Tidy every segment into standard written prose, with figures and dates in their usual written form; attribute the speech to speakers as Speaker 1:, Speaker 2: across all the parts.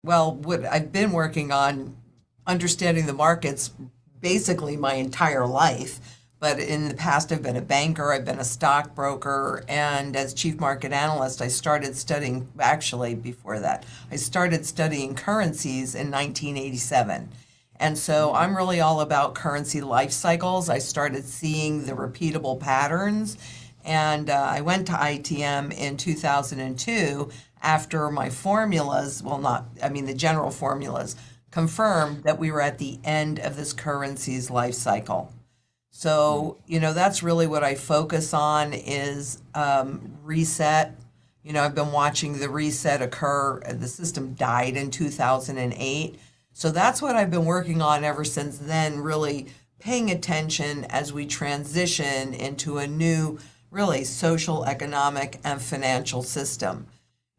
Speaker 1: Well, what I've been working on understanding the markets basically my entire life. But in the past, I've been a banker, I've been a stockbroker, and as chief market analyst, I started studying, actually, before that, I started studying currencies in 1987. And so I'm really all about currency life cycles. I started seeing the repeatable patterns, and I went to ITM in 2002 after my formulas, well, not, I mean, the general formulas confirmed that we were at the end of this currency's life cycle. So, that's really what I focus on is reset. I've been watching the reset occur. The system died in 2008. So that's what I've been working on ever since then, really paying attention as we transition into a new, really social, economic, and financial system.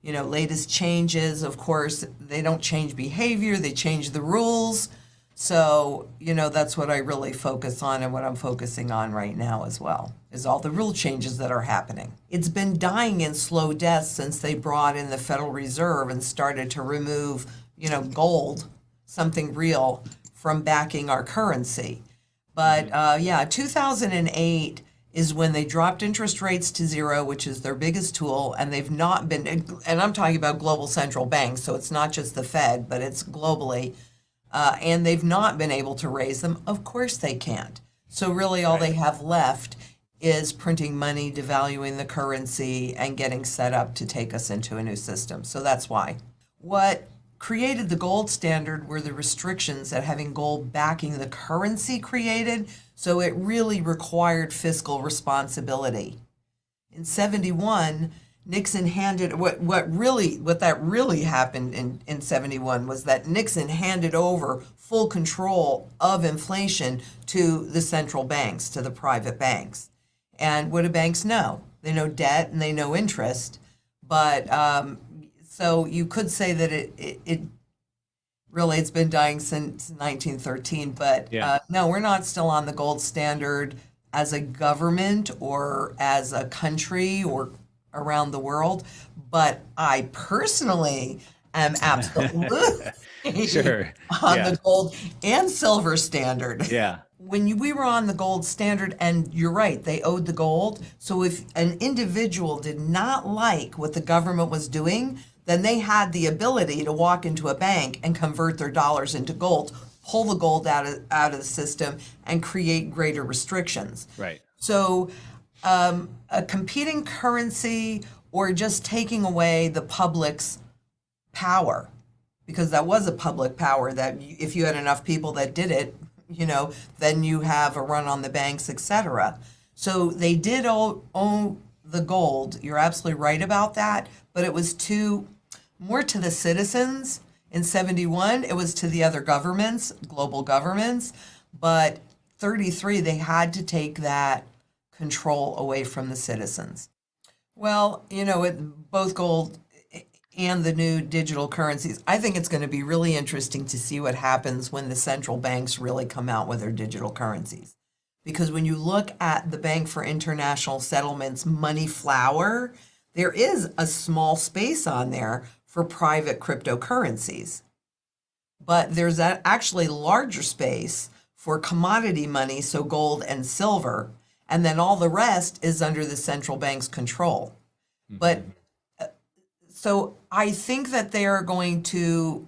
Speaker 1: Latest changes, of course, they don't change behavior, they change the rules. So, that's what I really focus on and what I'm focusing on right now as well, is all the rule changes that are happening. It's been dying in slow death since they brought in the Federal Reserve and started to remove, gold, something real, from backing our currency. But yeah, 2008 is when they dropped interest rates to zero, which is their biggest tool, and they've not been, and I'm talking about global central banks, so it's not just the Fed, but it's globally, and they've not been able to raise them. Of course they can't. So really all they have left is printing money, devaluing the currency, and getting set up to take us into a new system. So that's why. What created the gold standard were the restrictions that having gold backing the currency created. So it really required fiscal responsibility. In 71, Nixon handed what that really happened in 71 was that Nixon handed over full control of inflation to the central banks, to the private banks. And what do banks know? They know debt and they know interest. But so you could say that it really, it's been dying since 1913, but no, we're not still on the gold standard as a government or as a country or around the world. But I personally am absolutely
Speaker 2: Sure.
Speaker 1: on
Speaker 2: Yeah.
Speaker 1: the gold and silver standard.
Speaker 2: Yeah.
Speaker 1: When we were on the gold standard, and you're right, they owed the gold. So if an individual did not like what the government was doing, then they had the ability to walk into a bank and convert their dollars into gold, pull the gold out of the system, and create greater restrictions.
Speaker 2: Right.
Speaker 1: So a competing currency or just taking away the public's power, because that was a public power that if you had enough people that did it, then you have a run on the banks, etc. So they did own the gold. You're absolutely right about that, but it was more to the citizens. In 71, it was to the other governments, global governments, but 33, they had to take that control away from the citizens. Well, both gold and the new digital currencies, I think it's going to be really interesting to see what happens when the central banks really come out with their digital currencies. Because when you look at the Bank for International Settlements money flower, there is a small space on there for private cryptocurrencies. But there's actually larger space for commodity money, so gold and silver, and then all the rest is under the central bank's control. But so I think that they are going to,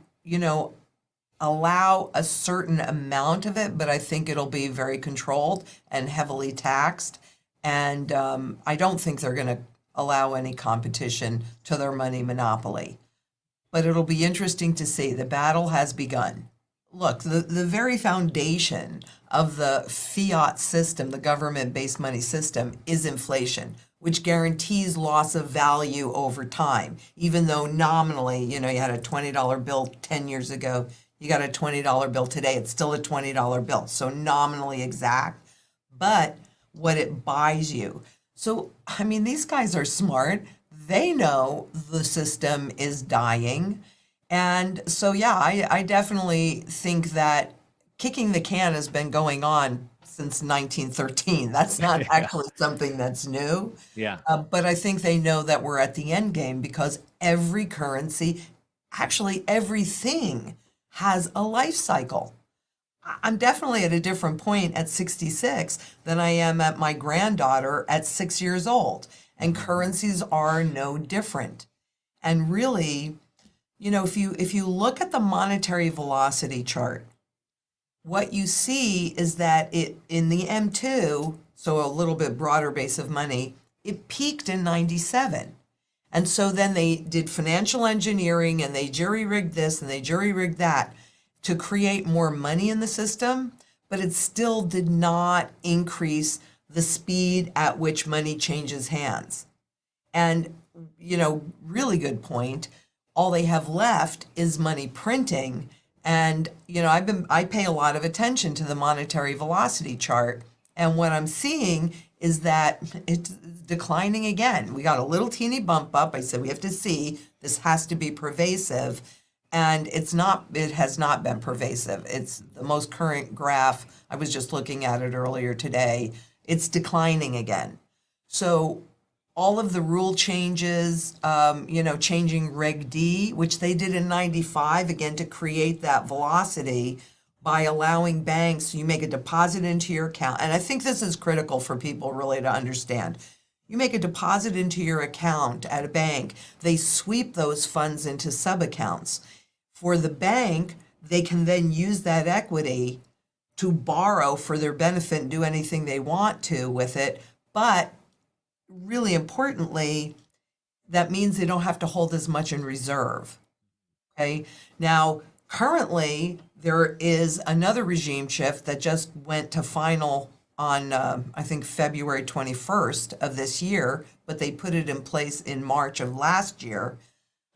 Speaker 1: allow a certain amount of it, but I think it'll be very controlled and heavily taxed. And I don't think they're going to allow any competition to their money monopoly. But it'll be interesting to see. The battle has begun. Look, the very foundation of the fiat system, the government-based money system, is inflation, which guarantees loss of value over time. Even though nominally, you had a $20 bill 10 years ago, you got a $20 bill today, it's still a $20 bill. So nominally exact, but what it buys you. So, I mean, these guys are smart. They know the system is dying. And so, yeah, I definitely think that kicking the can has been going on since 1913. That's not actually something that's new.
Speaker 2: Yeah.
Speaker 1: But I think they know that we're at the end game because every currency actually everything has a life cycle. I'm definitely at a different point at 66 than I am at my granddaughter at 6 years old. And currencies are no different. And really, if you look at the monetary velocity chart, what you see is that it in the M2, so a little bit broader base of money, it peaked in 97. And so then they did financial engineering and they jury-rigged this and they jury-rigged that to create more money in the system, but it still did not increase the speed at which money changes hands. And, really good point. All they have left is money printing. And, I pay a lot of attention to the monetary velocity chart. And what I'm seeing is that it's declining again. We got a little teeny bump up. I said, we have to see, this has to be pervasive. And it has not been pervasive. It's the most current graph. I was just looking at it earlier today. It's declining again. So all of the rule changes, changing Reg D, which they did in 95, again, to create that velocity by allowing banks, you make a deposit into your account. And I think this is critical for people really to understand. You make a deposit into your account at a bank, they sweep those funds into sub-accounts. For the bank, they can then use that equity to borrow for their benefit and do anything they want to with it. But really importantly, that means they don't have to hold as much in reserve. Okay. Now, currently, there is another regime shift that just went to final on, I think, February 21st of this year, but they put it in place in March of last year.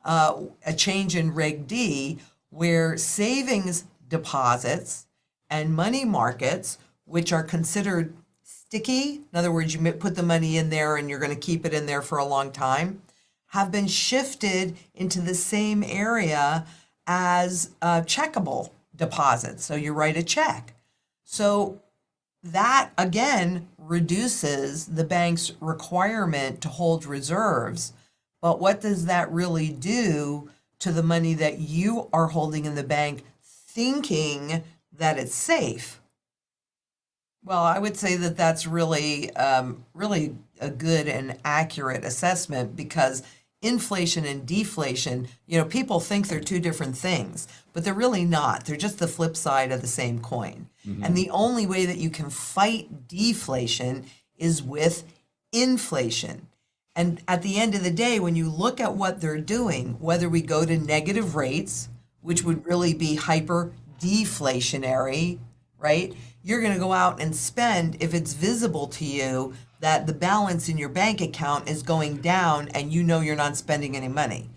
Speaker 1: A change in Reg D where savings deposits and money markets, which are considered sticky, in other words, you put the money in there and you're going to keep it in there for a long time, have been shifted into the same area as checkable deposits. So you write a check. So that, again, reduces the bank's requirement to hold reserves. But what does that really do to the money that you are holding in the bank thinking that it's safe? Well, I would say that that's really a good and accurate assessment, because inflation and deflation, people think they're two different things, but they're really not. They're just the flip side of the same coin. Mm-hmm. And the only way that you can fight deflation is with inflation. And at the end of the day, when you look at what they're doing, whether we go to negative rates, which would really be hyper deflationary, right? You're going to go out and spend if it's visible to you that the balance in your bank account is going down and you're not spending any money.